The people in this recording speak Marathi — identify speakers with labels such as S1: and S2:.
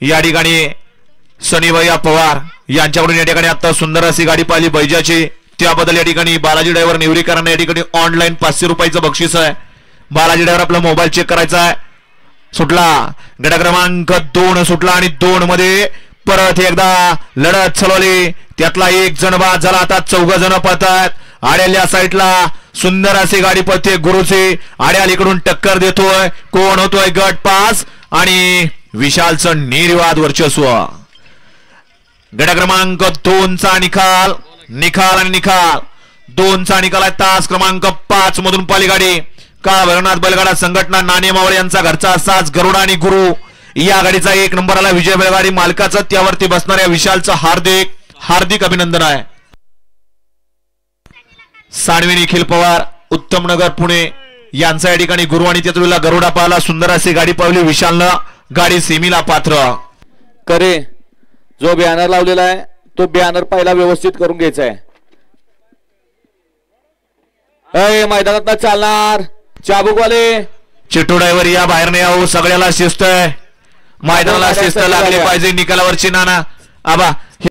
S1: या ठिकाणी सनीभैया पवार यांच्याकडून या ठिकाणी आता सुंदर अशी गाडी पाहिली बैजाची, त्याबद्दल या ठिकाणी बालाजी ड्रायव्हर निवरीकरांना या ठिकाणी ऑनलाईन 500 रुपयाचं बक्षीस आहे. बालाजी ड्रायव्हर आपला मोबाईल चेक करायचा आहे. सुटला गट क्रमांक 2 सुटला आणि 2 मध्ये परत एकदा लढत चालवली, त्यातला एक जण बाद झाला. आता 4 जण पळतात. आड्याल्या साईडला सुंदर अशी गाडी पळते गुरुची, आड्याल इकडून टक्कर देतोय, कोण होतोय गट पास आणि विशालचं निर्वाद वर्चस्व. गट क्रमांक 2चा निकाल आणि निकाल 2चा निकाल आहे. तास क्रमांक 5 मधून पाली गाडी काळ भैरवनाथ बैलगाडा संघटना नाणे मावळे यांचा घरचा असाच गरुड आणि गुरु या गाडीचा 1 नंबर आला. विजय बैलगाडी मालकाचं त्यावरती बसणाऱ्या विशालचं हार्दिक हार्दिक अभिनंदन आहे. सानवी निखिल पवार उत्तमनगर पुणे यांचा या ठिकाणी गुरु आणि त्यातुला गरुडा पाहला. सुंदर अशी गाडी पावली विशालनं, गाडी सेमीला पात्र.
S2: करे जो बॅनर लावलेला आहे तो बॅनर पहिला व्यवस्थित करून घ्यायचा आहे. मैदानात चालणार चाबुकवाले
S1: चिट्टू ड्रायव्हर या बाहेर नाही. सगळ्याला शिस्त आहे, मैदानाला शिस्त लागली पाहिजे. निकालावरची नाना आबा